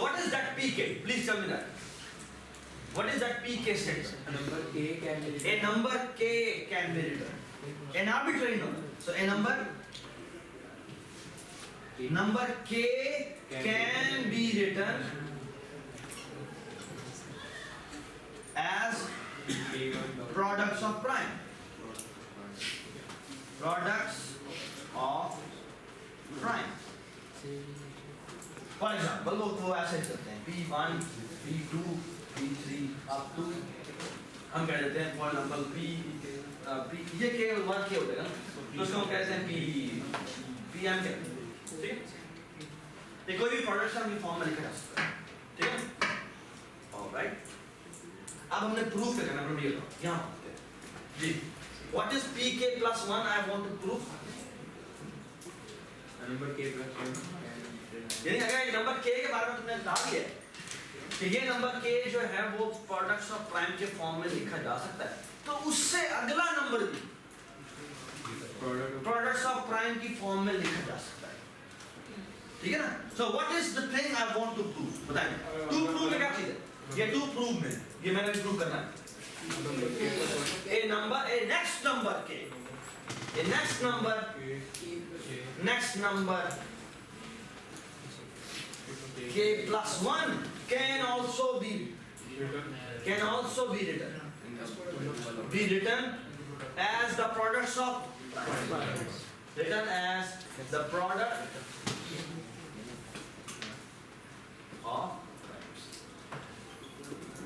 what is that pk? Please tell me that. What is that pk statement? A number k can be A number k can be written, an arbitrary number. So a number k can be written as products of prime. Products of prime. For example, वो ऐसे करते हैं P1, P2, P3 up to हम कह देते हैं for example P ये केवल 1 के होता है ना, तो उसको हम कहते हैं PM कहते हैं, ठीक है? ये कोई भी प्रोडक्ट हम फॉर्म में लिखा जा सकता है, ठीक है? ऑलराइट, अब हमने प्रूफ करना है, ये लो यहाँ होते हैं जी. What is pk plus 1? I want to prove. number k plus 1 यानी अगर एक नंबर k के बारे में तुमने बता दिया कि ये नंबर k जो है वो प्रोडक्ट्स ऑफ प्राइम के फॉर्म में लिखा जा सकता है, तो उससे अगला नंबर भी प्रोडक्ट्स ऑफ प्राइम की फॉर्म में लिखा जा सकता है, ठीक है ना? So what is the thing I want to prove, बताइए. टू प्रूव में क्या चीज है? ये टू प्रूव में ये मैंने प्रूव करना है. A number, a next number k, a next number k plus 1 can also be written as the products of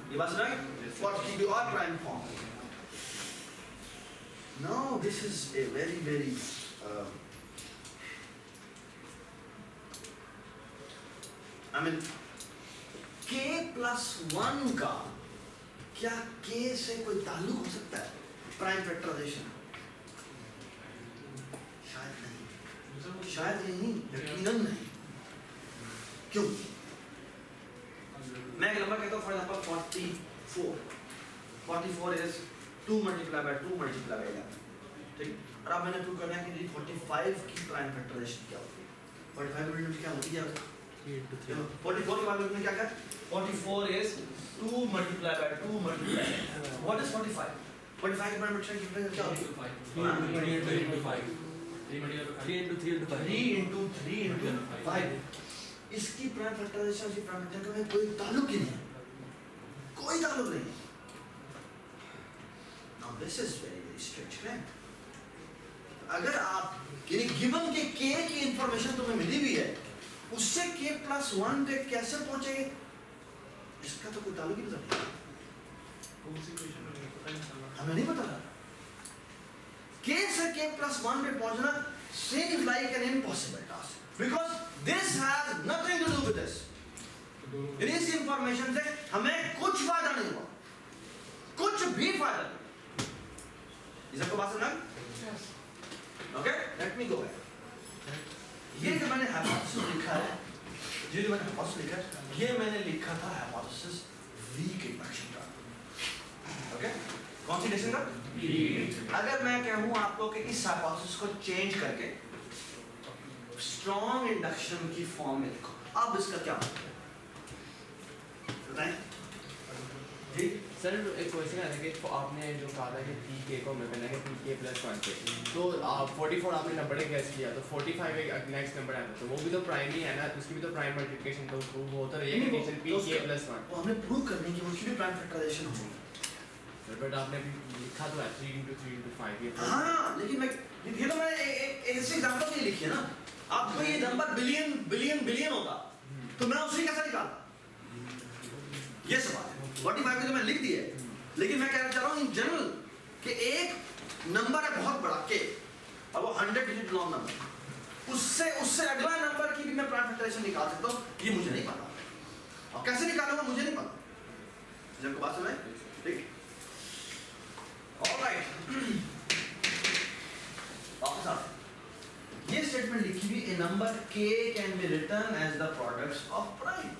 you must write what can be odd prime form. Now this is a very I mean k plus 1 का क्या k से कोई ताल्लुक हो सकता है prime factorisation? शायद नहीं, यकीनन नहीं. क्यों? मैं एक नंबर कहता हूँ, for example 44 is 2 multiplied by 2 multiplied by 11, ठीक? और अब मैंने प्रूव करना है कि 45 की प्राइम फैक्टराइजेशन क्या होती है. 45 मिनट क्या होती है? 44 के बाद में क्या कहा? 44 is 2 multiplied by 2 multiplied by. What is 45? 45 के बाद में क्या होती है? 3 into 5 3 into 3 into 5. इसकी प्राइम फैक्टराइजेशन से प्राइम फैक्टर में कोई ताल्लुक ही नहीं, कोई ताल्लुक नहीं. Now this is very strange claim. अगर आप गिवन के k की इंफॉर्मेशन तुम्हें मिली भी है, उससे k plus 1 पे कैसे पहुंचेंगे इसका तो कोई ताल्लुक ही नहीं. हमें नहीं पता. k से k plus 1 पे पहुंचना seems like an impossible task because this has nothing to do with this. इस इंफॉर्मेशन से हमें कुछ फायदा नहीं हुआ, कुछ भी फायदा नहीं. इस आपको बात समझ? Okay, let me go back. ये जो मैंने हाइपोथेसिस लिखा है, ये मैंने लिखा था हाइपोथेसिस वीक इंडक्शन का. ओके, कौन सी इंडक्शन का? अगर मैं कहूँ आपको कि इस हाइपोथेसिस को चेंज करके स्ट्रॉन्ग इंडक्शन की फॉर्म में लिखो, अब इसका क्या मतलब है बताएं जी. सर एक क्वेश्चन है कि आपने जो कहा था कि pk को हमें करना है pk plus 1 पे, तो 44 आपने नंबर गैस किया, तो 45 एक नेक्स्ट नंबर आया, तो वो भी तो प्राइम ही है ना, उसकी भी तो प्राइम मल्टीप्लिकेशन तो प्रूव होता है. ये कंडीशन pk plus 1 वो हमें प्रूव करने की उसकी भी प्राइम फैक्टराइजेशन होगी. बट आपने अभी लिखा तो है 3 into 3 into 5 ये. हाँ, लेकिन मैं ये तो मैंने एक ऐसे एग्जांपल नहीं लिखी है ना. आपको ये नंबर बिलियन होता तो मैं उसे कैसे निकालता? ये सवाल है. 45 तो मैं लिख दिया है, लेकिन मैं कहना चाह रहा हूँ इन जनरल कि एक नंबर है बहुत बड़ा k और वो 100 डिजिट लॉन्ग नंबर, उससे अगला नंबर की भी मैं प्राइम फैक्टराइजेशन निकाल सकता हूँ. ये मुझे नहीं पता, और कैसे निकालूंगा मुझे नहीं पता. जब बात समझ? ठीक, ऑलराइट. वापस आते हैं. ये स्टेटमेंट लिखी हुई, a number k can be written as the products of prime.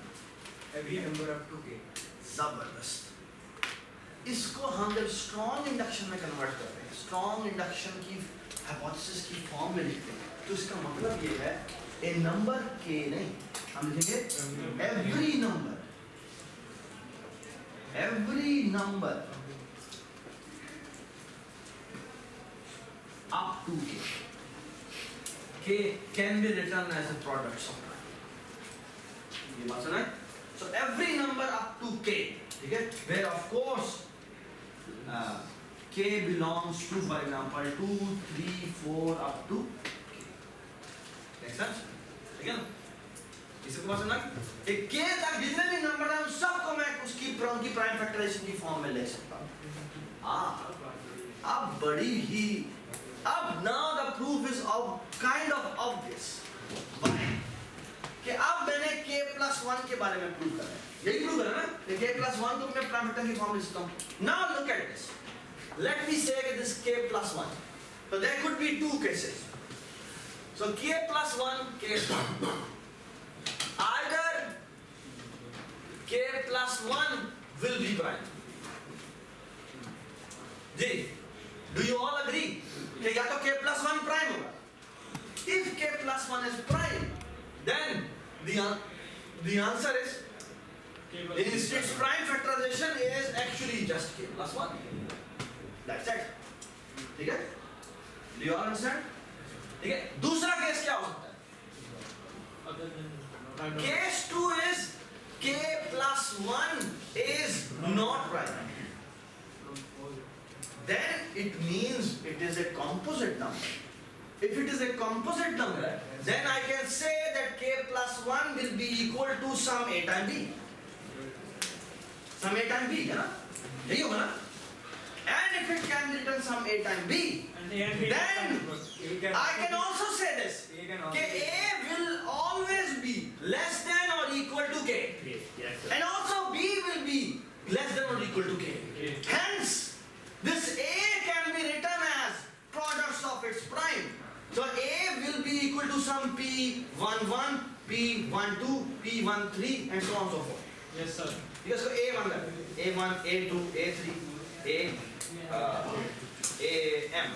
every number up to k. जबरदस्त. इसको हम जब स्ट्रॉन्ग इंडक्शन में कन्वर्ट करते हैं, स्ट्रॉन्ग इंडक्शन की हाइपोथेसिस की फॉर्म में लिखते हैं, तो इसका मतलब ये है a number k नहीं, हम लिखेंगे every number up to k can be written as a product of prime. ये बात सुना है? So every number up to k, ठीक है? Where of course k belongs to, for example, 2, 3, 4 up to k. Make sense? ठीक है ना? इसे बात सुना? एक k तक जितने भी नंबर हैं उन सबको मैं उसकी प्राइम फैक्टराइजेशन की फॉर्म में लिख सकता हूँ. अब बड़ी ही अब now the proof is kind of obvious. Why? कि अब मैंने k plus 1 के बारे में प्रूव करा है. यही प्रूव करा ना? कि k plus 1 को मैं प्राइम फैक्टर की फॉर्म में लिखता हूँ. Now look at this. Let me say that this k plus 1. So there could be two cases. So k plus 1 case 1. Either k plus 1 will be prime. Ji, do you all agree? कि या तो k plus 1 prime होगा. If k plus 1 is prime, then the answer is in its prime factorization is actually just k plus 1. That's it. ठीक है? Do you all understand? ठीक है? दूसरा case क्या हो सकता है? Case 2 is k plus 1 is not prime. Then it means it is a composite number. If it is a composite number, then I can say that k plus 1 will be equal to some a times b. Some a times b, है ना? यही होगा ना? And if it can be written some a times b, then I can also say this. K a will always be less than or equal to k. And also b will be less than or equal to k. Hence, this a can be written as products of its prime. So a will be equal to some p11, p12, p13 and so on and so forth. Yes, sir. Because so a1, a2, a3, am.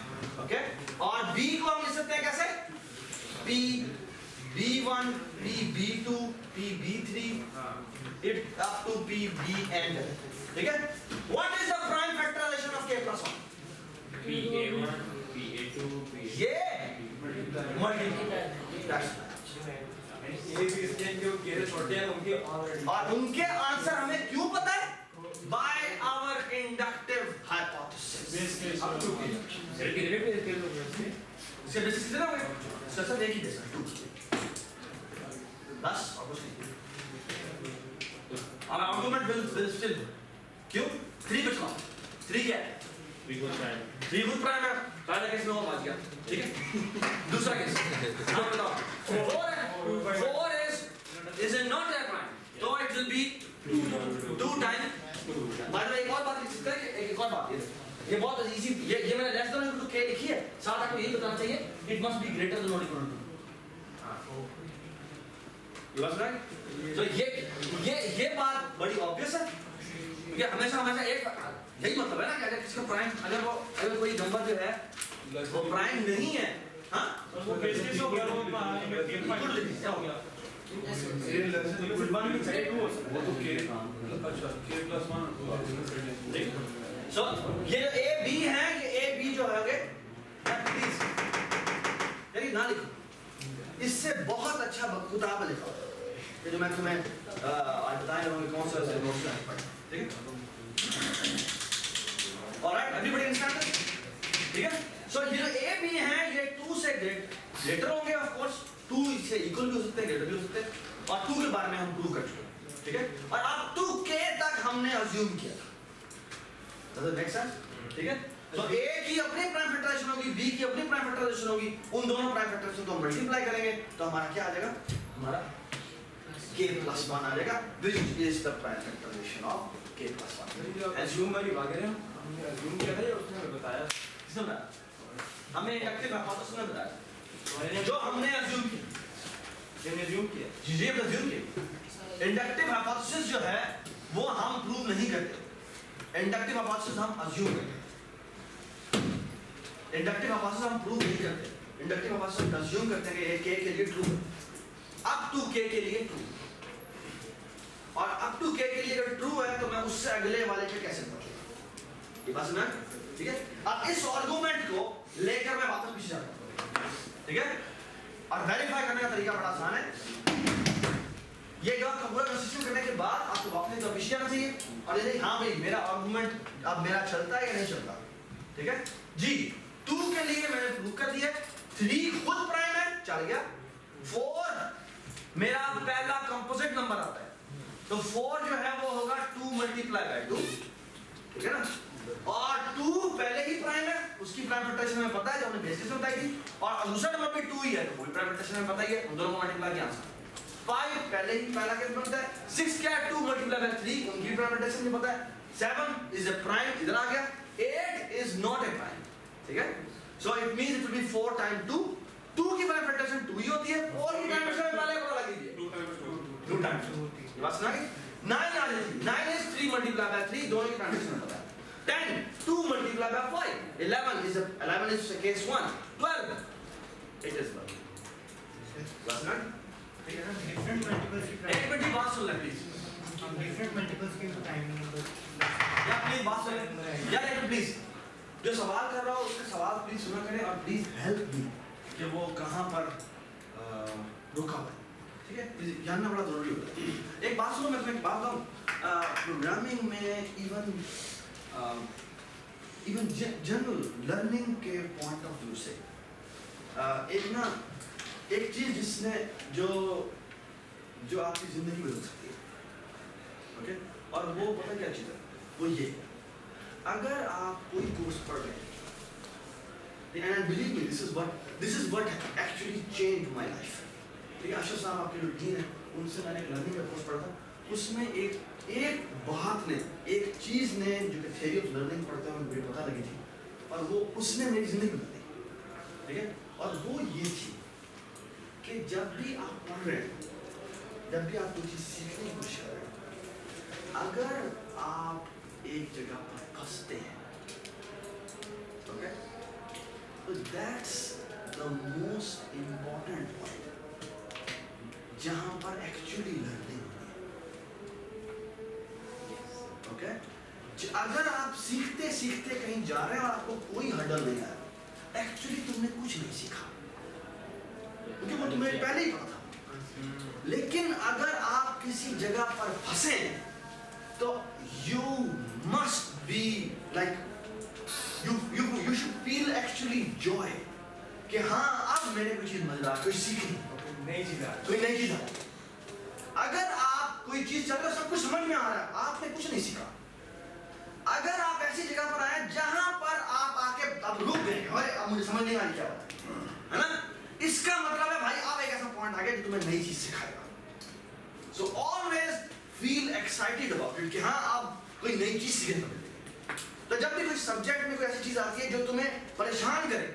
Okay? और b को हम लिख सकते हैं कैसे? b1, b2, b3, it up to bn. ठीक है? What is the prime factorization of k plus 1? PA1, PA2, ये multiply. That's और उनके आंसर हमें क्यों पता है? By our inductive hypothesis. इसके बेसिस कितना होगा? इसका एक ही देना 2. बस और कुछ नहीं. Our argument will still क्यों? 3 बचना. 3 क्या है? 3 good prime है. पहला केस में वो बच गया. ठीक है? दूसरा केस. अब बताओ. 4 is not a prime. So it will be 2 times. बाद में एक और बात लिख सकते हैं कि एक और बात ये बहुत इजी ये मैंने less than equal to k लिखी है. साथ आपको यही बताना चाहिए it must be greater than or equal to 2. You right? So ये बात बड़ी ऑब्वियस है. ये हमेशा एक यही मतलब है ना कि अगर किसका प्राइम अगर कोई नंबर जो है वो प्राइम नहीं है हाँ वो बेसिस हो गया वो क्या हो गया वो तो k अच्छा k plus 1 सो ये जो a b है ये a b जो है प्लीज यानी ना लिखो. इससे बहुत अच्छा किताब लिखा ये जो मैं तुम्हें आज बताने वाला हूं कौन सा से नोट्स है. ठीक है? Alright everybody understand? ठीक है? सो ये जो a b है ये 2 से ग्रेटर होंगे ऑफ कोर्स. 2 से इक्वल भी हो सकते हैं ग्रेटर भी हो सकते हैं और 2 के बारे में हम प्रूव कर चुके हैं. ठीक है? और अब 2k तक हमने अज्यूम किया. Does it make sense? ठीक है? तो a की अपनी प्राइम फैक्टराइजेशन होगी b की अपनी प्राइम फैक्टराइजेशन होगी. उन दोनों प्राइम फैक्टराइजेशन को हम मल्टीप्लाई करेंगे तो हमारा क्या आ जाएगा? हमारा k plus 1 आ जाएगा which is the prime factorization of k plus 1. assume वाली बात करें हमने assume किया था या उसने बताया किसने बताया? हमें इंडक्टिव हाइपोथेसिस ने बताया जो हमने अज्यूम किया. हमने assume किया जी अज्यूम किया. इंडक्टिव हाइपोथेसिस जो है वो हम प्रूव नहीं करते. इंडक्टिव हाइपोथेसिस हम अज्यूम करते हैं. इंडक्टिव हाइपोथेसिस हम प्रूव नहीं करते. इंडक्टिव हाइपोथेसिस हम अज्यूम करते हैं कि ये k के लिए ट्रू है. अप टू के के लिए ट्रू, और अप टू के के लिए अगर ट्रू है तो मैं उससे अगले वाले पे कैसे पहुंचूंगा, ये बात समझ, ठीक है। अब इस आर्गुमेंट को लेकर मैं वापस पीछे जाता हूं, ठीक है, और वेरीफाई करने का तरीका बड़ा आसान है। ये ग्राफ का पूरा कंसिस्टेंट करने के बाद आपको वापस तो पीछे आना चाहिए और ये हाँ भाई मेरा आर्गुमेंट अब मेरा चलता है या नहीं चलता, ठीक है जी। 2 के लिए मैंने प्रूव कर दिया, 3 खुद प्राइम है, चल गया। 4 मेरा पहला कंपोजिट नंबर आता है, तो 4 जो है वो होगा 2 मल्टीप्लाई बाय 2, ठीक है ना, और 2 पहले ही प्राइम है, उसकी प्राइम फैक्टराइजेशन हमें पता है जो हमने बेसिस में बताई थी, और दूसरा नंबर भी 2 ही है तो वही प्राइम फैक्टराइजेशन हमें पता ही है, उन दोनों को मल्टीप्लाई किया। 5 पहले ही पहला केस बनता है, 6 क्या है 2 मल्टीप्लाई बाय 3, उनकी प्राइम फैक्टराइजेशन मुझे पता है। 7 इज अ प्राइम, इधर आ गया। 8 इज नॉट ए प्राइम, ठीक है, so it means it will be 4 time 2, 2 की प्राइम फैक्टराइजेशन 2 ही होती है, और की प्राइम फैक्टराइजेशन पहले को लगा दीजिए 2 टाइम्स 2, ये बात सुना गई। 9 आ जाती, 9 इज 3 मल्टीप्लाई बाय 3, दोनों की प्राइम फैक्टराइजेशन पता है। 10 2 multiplied by 5, 11 is case 1, 12 it is 1, बस ना, डिफरेंट मल्टीपल्स की एक मिनट की बात सुन ले प्लीज, हम डिफरेंट मल्टीपल्स के टाइम नंबर या प्लीज बात सुन ले यार, एक प्लीज जो सवाल कर रहा हो उसका सवाल प्लीज सुना करें और प्लीज हेल्प मी कि वो कहाँ पर रुका हुआ है, ठीक है, प्लीज जानना बड़ा जरूरी होता है। एक बात सुनो, मैं तुम्हें एक बात बताऊं, प्रोग्रामिंग में इवन जनरल लर्निंग के पॉइंट ऑफ व्यू से एक चीज जिसने जो आपकी जिंदगी बदल सकती है, ओके, और वो पता क्या चीज है, वो ये अगर आप कोई कोर्स पढ़ रहे हैं, and I believe me, this is what actually changed my life, ठीक है। अशरफ साहब आपके जो डीन है उनसे मैंने एक लर्निंग का कोर्स पढ़ा था, उसमें एक बात ने, एक चीज ने जो कि थ्योरी ऑफ लर्निंग पढ़ते हुए मुझे पता लगी थी, और वो उसने मेरी जिंदगी बदल दी, ठीक है, और वो ये थी कि जब भी आप पढ़ रहे हैं, जब भी आप कोई चीज सीखने की कोशिश कर रहे हैं, अगर आप एक जगह पर फंसते हैं, ओके, तो that's the most important point जहां पर एक्चुअली लर्निंग होनी है, ओके। अगर आप सीखते सीखते कहीं जा रहे हैं और आपको कोई हर्डल नहीं आया, एक्चुअली तुमने कुछ नहीं सीखा, क्योंकि वो तुम्हें पहले ही पता था। लेकिन अगर आप किसी जगह पर फंसे तो you must be like you should feel actually joy कि हाँ अब मैंने कोई चीज मजेदार कोई सीखी, कोई नई चीज। अगर आप कोई चीज चल रहा है, सब कुछ समझ में आ रहा है, आपने कुछ नहीं सीखा। अगर आप ऐसी जगह पर आए जहां पर आप आके अब रुक गए, अब मुझे समझ नहीं आ रही क्या बात है ना, इसका मतलब है भाई आप एक ऐसा पॉइंट आ गया जो तुम्हें नई चीज सिखाएगा। So always feel excited about it कि हाँ आप कोई नई चीज सीखने को मिलेगी। तो जब भी कोई सब्जेक्ट में कोई ऐसी चीज आती है जो तुम्हें परेशान करे,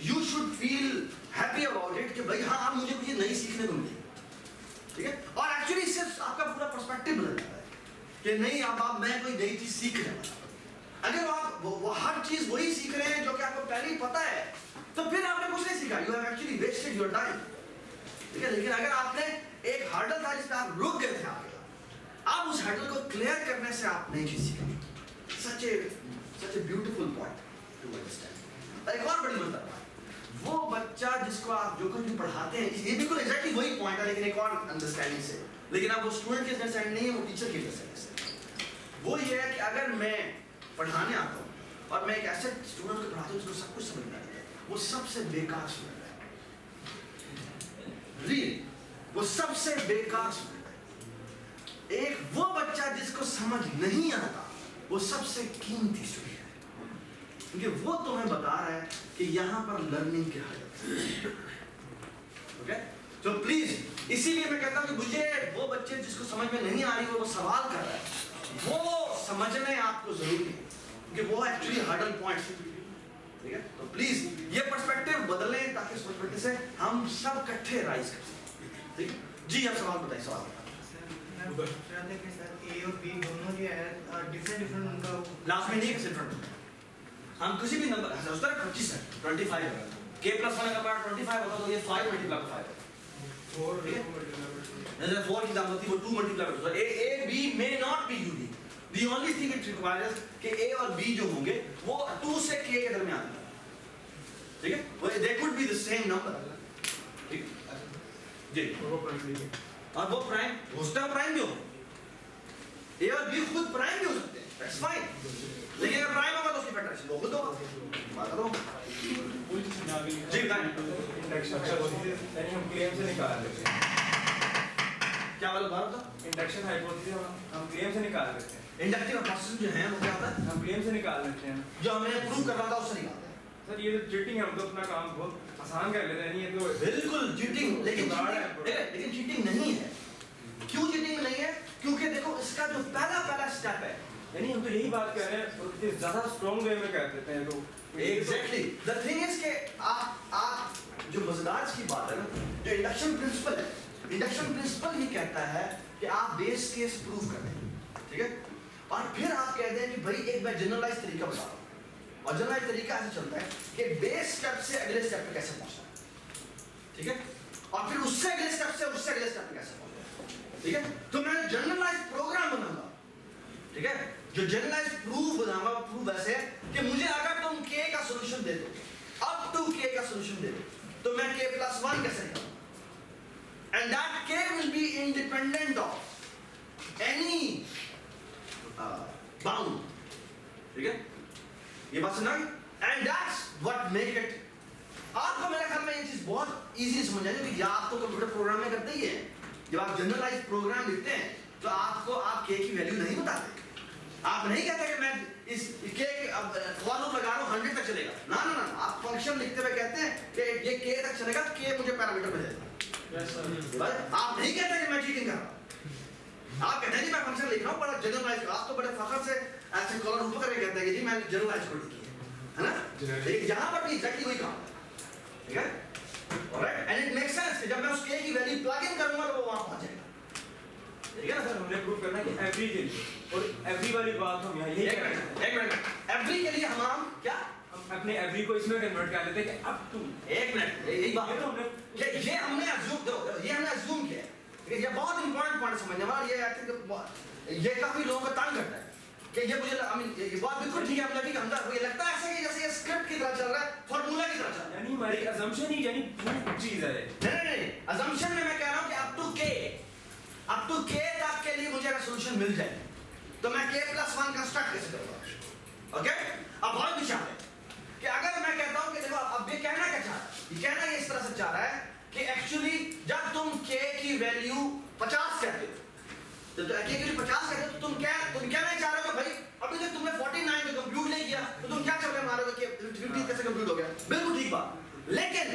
you should feel happy about it कि भाई हाँ अब मुझे कुछ नई सीखने को मिलेगी, ठीक है। और एक्चुअली इससे आपका पूरा पर्सपेक्टिव बदल जाता है कि नहीं अब मैं कोई नई चीज सीख रहा हूँ। अगर आप वो हर चीज वही सीख रहे हैं जो कि आपको पहले ही पता है, तो फिर आपने कुछ नहीं सीखा, you have actually wasted your time, ठीक है। लेकिन अगर आपने एक हर्डल था जिसपे आप रुक गए थे, आप उस हर्डल को क्लियर करने से आप नई चीज सीखेंगे। such a beautiful point to understand। एक और बड़ी मजेदार बात, वो बच्चा जिसको आप जो कुछ भी पढ़ाते हैं, ये बिल्कुल एग्जैक्टली वही पॉइंट है, लेकिन एक और अंडरस्टैंडिंग से, लेकिन अब वो स्टूडेंट की अंडरस्टैंडिंग नहीं है, वो टीचर की अंडरस्टैंडिंग से। वो ये है कि अगर मैं पढ़ाने आता हूँ और मैं एक ऐसे स्टूडेंट को पढ़ाता हूँ जिसको सब कुछ समझ में आता है, वो सबसे बेकार स्टूडेंट है, वो सबसे बेकार स्टूडेंट है। एक वो बच्चा जिसको समझ नहीं आता, वो सबसे कीमती स्टूडेंट है, क्योंकि वो तुम्हें बता रहा है कि यहाँ पर लर्निंग क्या है, ओके। तो प्लीज इसीलिए मैं कहता हूँ कि मुझे वो बच्चे जिसको समझ में नहीं आ रही वो सवाल कर रहा है, वो समझने आपको जरूरी है, क्योंकि वो एक्चुअली हर्डल पॉइंट, ठीक है। तो प्लीज ये पर्सपेक्टिव बदलें ताकि इस पर्सपेक्टिव से हम सब इकट्ठे राइज कर सकें, ठीक है जी। आप सवाल बताइए, सवाल के साथ ए और बी दोनों जो है डिफरेंट उनका लास्ट में नहीं डिफरेंट, हम किसी भी नंबर उस तरह 25 है, 25 है, k + 1 का पार्ट 25 होगा तो ये 5 × 5 है, 4 ठीक है? मल्टीप्लाई जब 4 की एग्जांपल थी वो 2 मल्टीप्लाई करता है a b may not be unique the only thing it requires कि a और b जो होंगे वो 2 से k के दरमियान है, ठीक है? वो they could be the same number, ठीक है? जी वो प्राइमरी और वो प्राइम हो सकता है, प्राइम भी हो, ए और बी खुद प्राइम भी हो सकते हैं, दैट्स फाइन, लेकिन अगर प्राइम होगा तो उसकी फैक्टराइजेशन वो खुद होगा, बात करो जी बताएं इंडक्शन हाइपोथेसिस यानी हम क्लेम से निकाल लेते हैं। क्या वाला बात था? इंडक्शन हाइपोथेसिस हम क्लेम से निकाल लेते हैं। इंडक्टिव हाइपोथेसिस जो है वो क्या होता है? हम क्लेम से निकाल लेते हैं। जो हमने प्रूव करना था उससे निकालते हैं। सर ये तो चीटिंग है, हम तो अपना काम बहुत आसान कर लेते हैं, नहीं ये तो बिल्कुल चीटिंग, लेकिन जुगाड़ है। लेकिन चीटिंग नहीं है। क्यों चीटिंग नहीं है? क्योंकि देखो इसका जो पहला स्टेप है, यानी हम तो यही बात कर रहे हैं और इतने ज्यादा स्ट्रॉन्ग वे में कह देते हैं तो एग्जैक्टली द थिंग इज के आप जो मजेदार की बात है ना, जो इंडक्शन प्रिंसिपल है, इंडक्शन प्रिंसिपल ही कहता है कि आप बेस केस प्रूव कर दें, ठीक है? और फिर आप कहते हैं कि भाई एक मैं जनरलाइज तरीका बता रहा हूं, और जनरलाइज तरीका ऐसे चलता है कि बेस स्टेप से अगले स्टेप पे कैसे पहुंचना है, ठीक है? और फिर उससे अगले स्टेप से उससे अगले स्टेप पे कैसे पहुंचना है, ठीक है? तो मैं जनरलाइज प्रोग्राम बनाऊंगा, ठीक है? जो जनरलाइज प्रूफ बनाऊंगा, प्रूफ ऐसे है कि मुझे अगर तुम k का सॉल्यूशन दे दो, अप टू k का सॉल्यूशन दे दो, तो मैं k + 1 कैसे निकालूं? And that k will be independent of any bound, ठीक है? ये बात सुना? And that's what make it, आपको मेरे ख्याल में ये चीज बहुत इजी समझ आएगी कि आप तो कंप्यूटर प्रोग्राम में करते ही हैं। जब आप जनरलाइज प्रोग्राम लिखते हैं तो आपको आप k की वैल्यू नहीं बताते, आप नहीं कहते कि मैं इस k फॉर लूप लगा रहा हूं 100 तक चलेगा, ना ना ना, आप फंक्शन लिखते हुए कहते हैं कि ये k तक चलेगा, k मुझे पैरामीटर में देगा। Yes sir. आप नहीं कहते कि मैं चीटिंग कर रहा हूं, आप कहते हैं जी मैं फंक्शन लिख रहा हूं बड़ा जनरलाइज, आप तो बड़े फखर से ऐसे कॉलर ऊपर करके कहते हैं कि जी मैं जनरलाइज कोड लिखी है ना? लेकिन यहां पर भी एग्जैक्टली वही काम है, ठीक है? Alright, and it makes sense कि जब मैं उस k की वैल्यू प्लग इन करूंगा तो वो वहां पहुंच जाएगा, ठीक है ना? सर हमने प्रूव करना है कि एवरी के लिए, और एवरी वाली बात हम यहाँ यही एक कर रहे हैं। मिनट एवरी के लिए हम क्या हम अपने एवरी को इसमें कन्वर्ट कर लेते हैं कि अप टू, एक मिनट यही बात ये तो है। हमने ये हमने अज्यूम दो, ये हमने अज्यूम किया है, ठीक है? ये बहुत इंपॉर्टेंट पॉइंट समझने वाला, ये आई थिंक ये काफी लोगों को तंग करता है कि ये मुझे आई मीन ये बात बिल्कुल ठीक है, हम लगे कि अंदर ये लगता है ऐसे कि जैसे ये स्क्रिप्ट की तरह चल रहा है, फार्मूला की तरह चल रहा है। यानी हमारी assumption ही यानी प्रूफ चीज है। नहीं अजम्पशन में मैं कह रहा हूं कि अप टू k तक के लिए मुझे अगर सॉल्यूशन मिल जाए तो मैं k + 1 कंस्ट्रक्ट कैसे करूंगा? ओके, अब बहुत विचार है कि अगर मैं कहता हूं कि देखो अब ये कहना क्या चाह रहा है, ये कहना ये इस तरह से चाह रहा है कि एक्चुअली जब तुम k की वैल्यू 50 कहते हो, तो k की वैल्यू 50 कहते हो, तो तुम कहना चाह रहे हो कि भाई अभी तक तुमने 49 को कंप्यूट नहीं किया, तो तुम क्या चल रहे मारोगे कि 50 कैसे कंप्यूट हो गया? बिल्कुल ठीक बात, लेकिन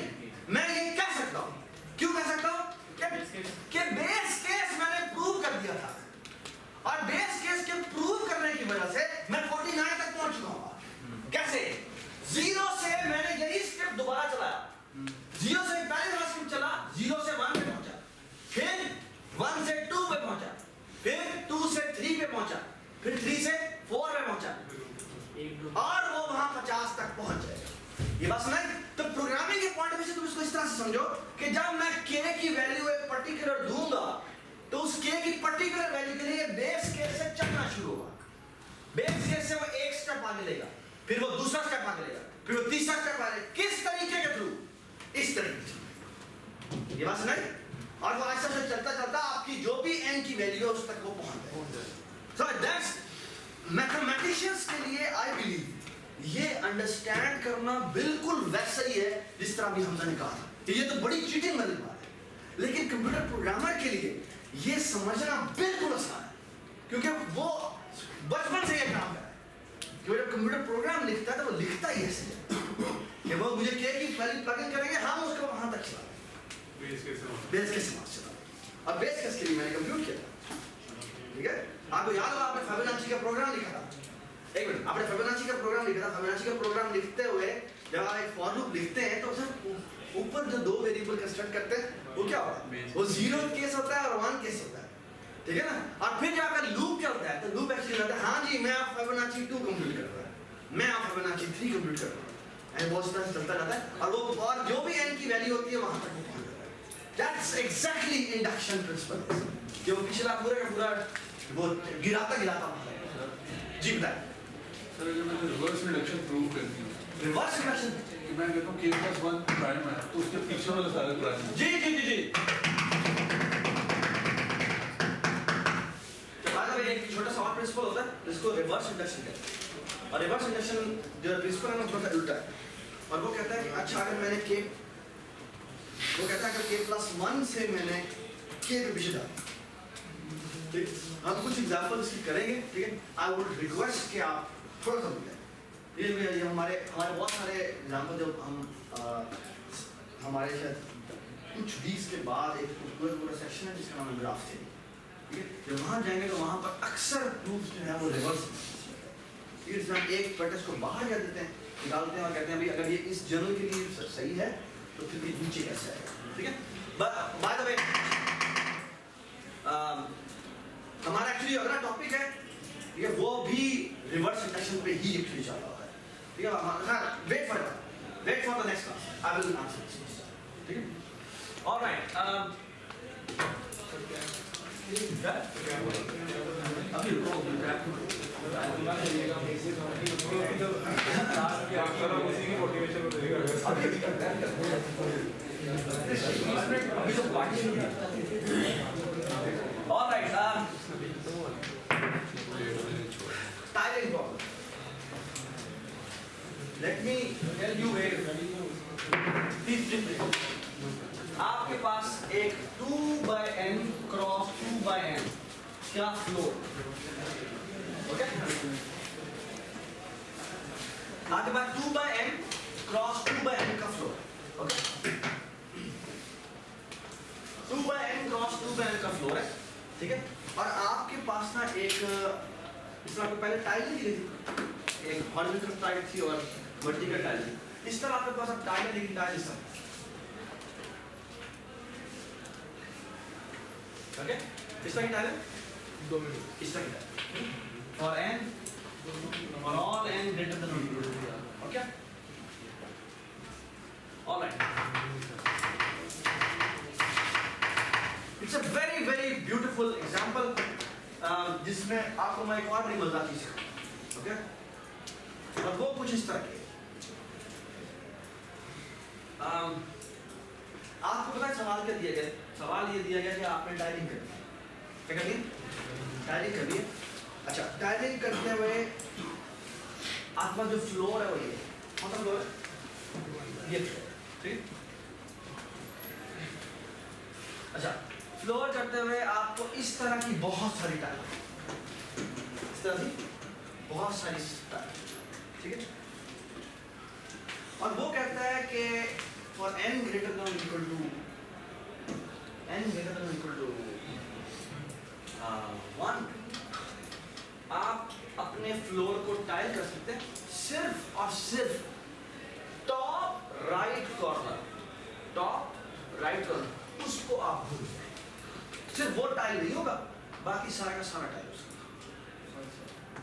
मैं ये कह सकता हूं, क्यों कह सकता हूं कि बेस केस मैंने प्रूव कर दिया था, और बेस केस के प्रूव करने की वजह से मैं 49 तक पहुंच चुका हूं। कैसे? 0 से मैंने यही स्टेप दोबारा चलाया, 0 से पहले वाला स्टेप चला, 0 से 1 पे पहुंचा, फिर 1 से 2 पे पहुंचा, फिर 2 से 3 पे पहुंचा, फिर 3 से 4 पे पहुंचा, और वो वहां 50 तक पहुंच जाएगा। ये बात सुनाई? तो प्रोग्रामिंग के पॉइंट ऑफ व्यू से तुम इसको इस तरह से समझो कि जब मैं k की वैल्यू एक पर्टिकुलर दूंगा तो उस k की पर्टिकुलर वैल्यू के लिए बेस केस से चलना शुरू होगा, बेस केस से वो एक स्टेप आगे लेगा, फिर वो दूसरा स्टेप आगे लेगा, फिर वो तीसरा स्टेप आगे, किस तरीके के थ्रू? इस तरीके से। ये बात सुनाई? और वो ऐसा से चलता चलता आपकी जो भी n की वैल्यू है उस तक वो पहुंच जाए। सो दैट्स मैथमेटिशियंस के लिए आई बिलीव ये अंडरस्टैंड करना बिल्कुल वैसा ही है जिस तरह भी हमने ने कहा था। ये तो बड़ी चीटिंग वाली बात है, लेकिन कंप्यूटर प्रोग्रामर के लिए ये समझना बिल्कुल आसान है, क्योंकि वो बचपन से ये काम कर रहा है कि जब कंप्यूटर प्रोग्राम लिखता है तो वो लिखता ही ऐसे है कि वो मुझे k की वैल्यू प्लग इन करेंगे, हम उसको वहां तक चला बेस के समाज चला, और बेस केस के लिए मैंने कंप्यूट किया था, ठीक है? आपको याद होगा आपने फिबोनाची का प्रोग्राम लिखा था, एक मिनट, आपने फिबोनाची का प्रोग्राम लिखा था, फिबोनाची का प्रोग्राम लिखते हुए जब आप एक फॉर लूप लिखते हैं तो सर ऊपर जो 2 वेरिएबल कंस्ट्रक्ट करते हैं वो क्या होता है? वो 0 केस होता है और 1 केस होता है, ठीक है ना? और फिर जब आपका लूप चलता है तो लूप एक्चुअली होता है हाँ जी मैं आप फिबोनाची 2 कंप्यूट कर रहा है, मैं आप फिबोनाची 3 कंप्यूट कर रहा हूं, एंड वो इस तरह चलता रहता है, और वो और जो भी n की वैल्यू होती है वहां तक वो पहुंच जाता है। That's that's exactly induction principal, जो पिछला पूरा का पूरा वो गिराता गिराता जी बताए सर अगर मैं रिवर्स रिडक्शन प्रूव करती हूँ, रिवर्स इंडक्शन कि मैं कहता हूँ k+1 प्राइम है तो उसके पीछे वाला सारा प्राइम है। जी जी जी जी तो बाद में एक छोटा सा और प्रिंसिपल होता है जिसको रिवर्स इंडक्शन कहते हैं, और रिवर्स इंडक्शन जो प्रिंसिपल है ना थोड़ा सा उल्टा है, और वो कहता है कि अच्छा अगर मैंने k, वो कहता है अगर k+1 से मैंने k पे पीछे डाला, ठीक, हम कुछ एग्जांपल इसकी करेंगे, ठीक है। आई वुड रिक्वेस्ट कि आप थोड़ा सा बोलें, ये हमारे बहुत सारे एग्जांपल जब हम हमारे शायद कुछ वीक्स के बाद एक पूरा सेक्शन है जिसका नाम है ग्राफ थ्योरी, ठीक है। जब वहाँ जाएंगे तो वहाँ पर अक्सर प्रूफ जो है वो रिवर्स, ठीक है, जिसमें हम एक पैटर्न को बाहर जा देते हैं, निकालते हैं और कहते हैं भाई अगर ये इस जर्नल के लिए सही है तो फिर ये नीचे कैसे आएगा, ठीक है। बाय द वे हमारा एक्चुअली अगला टॉपिक है, ठीक है, वो भी रिवर्स इंडक्शन पे ही एक्चुअली चल रहा है, ठीक है। हमारा wait for the next class, I will answer this, ठीक है। ऑलराइट, अभी alright, tiling problem, let me tell you आपके पास एक 2/n क्रॉस 2/n का फ्लोर, ओके, आपके पास 2/n क्रॉस 2/n का floor, okay, 2/n cross 2/n का फ्लोर है, ठीक है। और आपके पास ना एक इस तरह पहले टाइल दी थी, एक हॉरिजॉन्टल टाइल थी और वर्टिकल टाइल थी, इस तरह आपके पास अब टाइल है, लेकिन टाइल इस तरह, ओके, इस तरह की टाइल है, 2 मिनट इस तरह की tile for n for all n greater than or equal to, okay, all right, it's a very very beautiful example, जिसमें आपको मैं एक और बड़ी मजेदार चीज सिखाऊंगा, ओके, और वो कुछ इस तरह की आपको पता है सवाल क्या दिया गया, सवाल ये दिया गया कि आपने टाइलिंग करनी है, क्या करनी है, टाइलिंग करनी है। अच्छा, टाइलिंग करते हुए आपका जो फ्लोर है वो ये कौन सा फ्लोर है, ये फ्लोर, ठीक। अच्छा, फ्लोर करते हुए आपको इस तरह की बहुत सारी टाइल, इस तरह की बहुत सारी टाइल, ठीक है। और वो कहता है कि for n greater than or equal to n greater than or equal to 1 आप अपने फ्लोर को टाइल कर सकते हैं सिर्फ और सिर्फ टॉप राइट कॉर्नर, उसको आप भूल जाए, सिर्फ वो टाइल नहीं होगा, बाकी सारा का सारा टाइल उसका।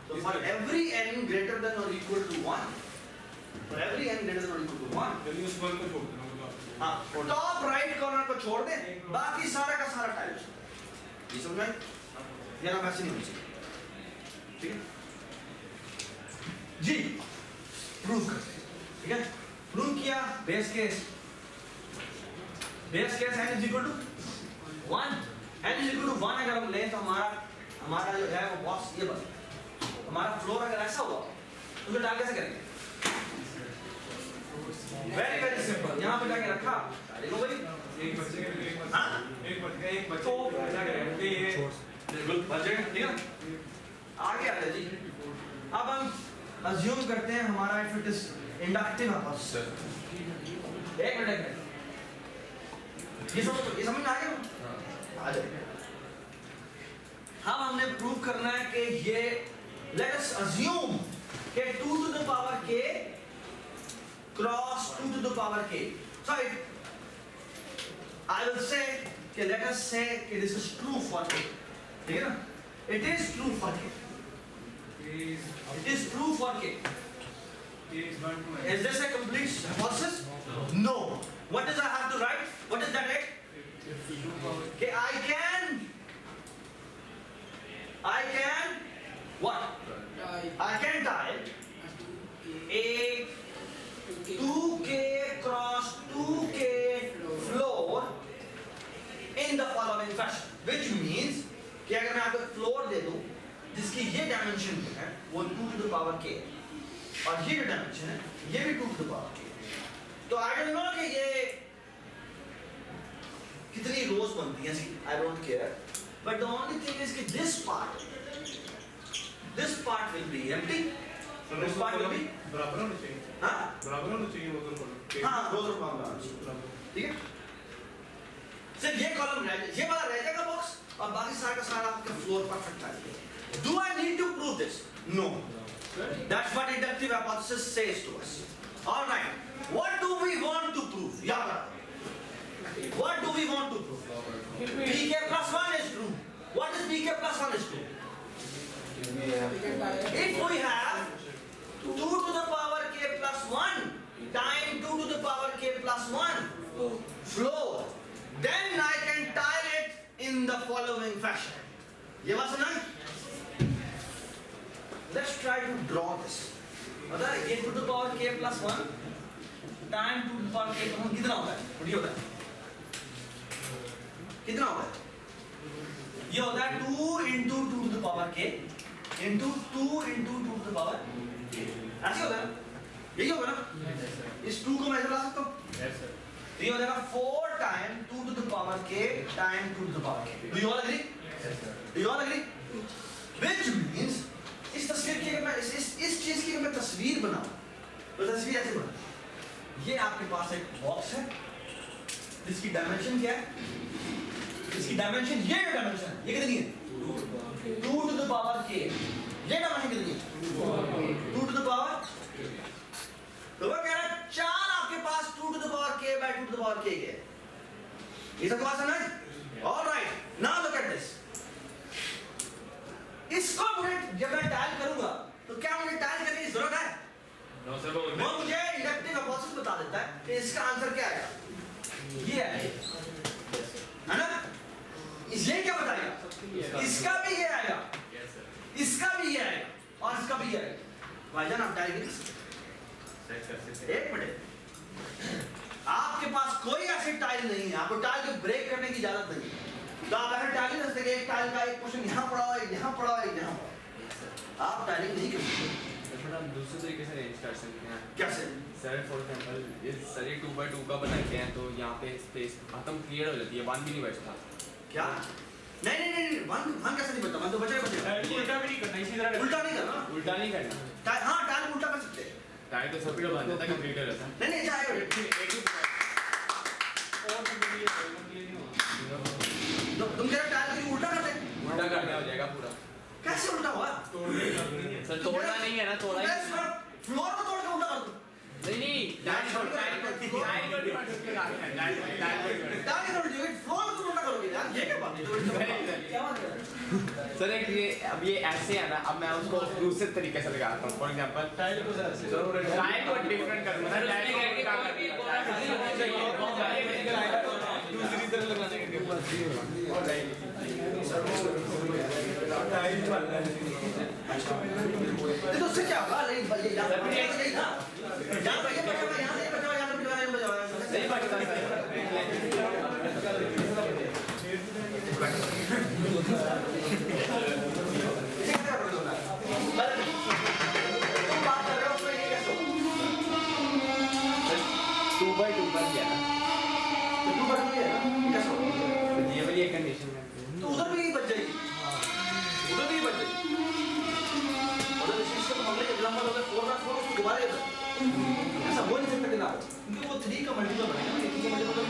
तो for every n greater than or equal to 1, for every n greater than or equal to 1, जल्दी उस वर्ग को छोड़ देना होगा, हाँ, टॉप राइट कॉर्नर को छोड़ दे, बाकी सारा का सारा टाइल उसका, ये समझ में, ये ना वैसे नहीं होनी चाहिए, ठीक है जी। प्रूव करते हैं, ठीक है, प्रूव किया, base case n is equal to 1, n is equal to 1 अगर हम लें तो हमारा जो है वो बॉक्स ये बना, हमारा फ्लोर अगर ऐसा हुआ तो उसे डाल कैसे करेंगे, वेरी वेरी सिंपल, यहाँ पे जाके रखा, देखो भाई एक बच्चे के लिए एक बच्चे तो क्या करेंगे, ये बिल्कुल बचेगा, ठीक है। आगे आते जी, अब हम अज्यूम करते हैं हमारा if it is inductive hypothesis, एक मिनट, ये समझ में आ गया, आ जाए। हम हमने प्रूव करना है कि ये लेट अस अज्यूम कि 2 to the power k cross 2 to the power k, so I will say कि let us say कि this is true for k, ठीक है ना, it is true for k, it is true for k, is this a complete hypothesis? No. What does I have to write, what is that it? कि I can what? I can tile a 2K cross 2K floor in the following fashion, which means कि अगर मैं आपको floor दे दूं जिसकी ये dimension है वो 2 to the power k और ये जो डायमेंशन है ये भी 2 to the power k, तो I don't know कि ये कितनी रोज बनती हैं, I don't care, but the only thing is कि this part will be empty, this part will be बराबर होना चाहिए, हाँ बराबर होना चाहिए वो दोनों हाँ रोज और कॉलम, ठीक है, सिर्फ ये कॉलम रह ये वाला रह जाएगा बॉक्स और बाकी सारा का सारा आपका फ्लोर परफेक्ट आ जाएगा. Do I need to prove this? No. That's what inductive hypothesis says to us. All right. What do we want to prove? Yeah. What do we want to prove? Pk plus 1 is true. What is Pk plus 1 is true? If we have 2 to the power k plus 1 times 2 to the power k plus 1 floor, then I can tile it in the following fashion. ये बात सुना? Let's try to draw this. पता है ये 2 to the power k plus 1 times 2 to the power k plus 1 कितना होता है? what होता है? कितना होता है? ये होता है 2 into 2 to the power k into 2 into 2 to the power k. ऐसे होता है? यही होगा ना? इस 2 को मैं ऐसे ला सकता हूँ? Yes sir. तो ये हो जाएगा 4 times 2 to the power k times 2 to the power k. Do you all agree? Yes sir. Do you all agree? Which means इस तस्वीर की अगर मैं इस चीज की अगर मैं तस्वीर बनाऊं तो तस्वीर ऐसे बना, ये आपके पास एक बॉक्स है जिसकी डायमेंशन क्या है, इसकी डायमेंशन ये डायमेंशन है, ये कितनी है 2 to the power k, ये डायमेंशन कितनी है 2 to the power, तो वो कह रहा है 4 आपके पास 2 to the power k by 2 to the power k के, ये सब बात समझ? All right, now look at this. इसको मुझे जब मैं टाइल करूंगा तो क्या मुझे टाइल करने की जरूरत है? No sir. वो मुझे इंडक्टिव हाइपोथेसिस बता देता है कि इसका आंसर क्या आएगा, ये आएगा, है ना? ये क्या बताएगा? इसका भी ये आएगा, Yes sir. इसका भी ये आएगा और इसका भी ये आएगा. भाईजान आप टाइल कर सकते हैं? एक मिनट, आपके पास कोई ऐसी टाइल नहीं है, आपको टाइल को ब्रेक करने की इजाजत नहीं है, तो आप ऐसे टाइल नहीं सकते एक टाइल का एक पोर्शन यहाँ पड़ा हुआ है, यहाँ पड़ा हुआ है, यहाँ पड़ा, आप टाइलिंग नहीं कर सकते. थोड़ा दूसरे तरीके से अरेंज कर सकते हैं. कैसे? सर फॉर एग्जांपल इस सर ये 2x2 का बनाते हैं तो यहाँ पे स्पेस खत्म क्लियर हो जाती है, 1 भी नहीं बचता. क्या? नहीं, वन कैसे नहीं बचता, वन तो बचेगा. उल्टा भी नहीं करना, इसी तरह उल्टा नहीं करना, उल्टा नहीं करना. हाँ टाइल उल्टा कर सकते हैं. टाइल तो सब बन जाता है, कंप्लीट हो जाता है. नहीं जाएगा. तुम कह रहे टाइल को उल्टा कर दे, उल्टा करना हो जाएगा पूरा. कैसे उल्टा हुआ? सर तोड़ना नहीं है ना, तोड़ा ही नहीं. फ्लोर को तोड़ के उल्टा कर दो. नहीं टाइल को फ्लोर को उल्टा करोगे यार, ये क्या बात है? सर एक ये अब ये ऐसे है ना, अब मैं उसको दूसरे तरीके से लगाता हूँ. फॉर एग्जांपल टाइल को डिफरेंट करूँगा, टाइल को क्या दूसरी तरह लगाने के तो उससे क्या होगा? नहीं यहाँ पे नहीं ना, यहाँ पे ये बचा, यहाँ से बचा, यहाँ पे बचा, नहीं बचता तुम बात कर रहे हो उसमें ये कैसे होगा? 2x2 बन गया. तो 2x2 है ना, कैसे होगा? ये वाली एक कंडीशन है. तो उधर भी बच जाएगी, उधर भी बच जाएगी. और इस चीज का मामले एग्जांपल होगा 4x4 उसको दोबारा ऐसा हो नहीं सकता कि ना हो, क्योंकि वो 3 का मल्टीपल बनेगा, 3 का मल्टीपल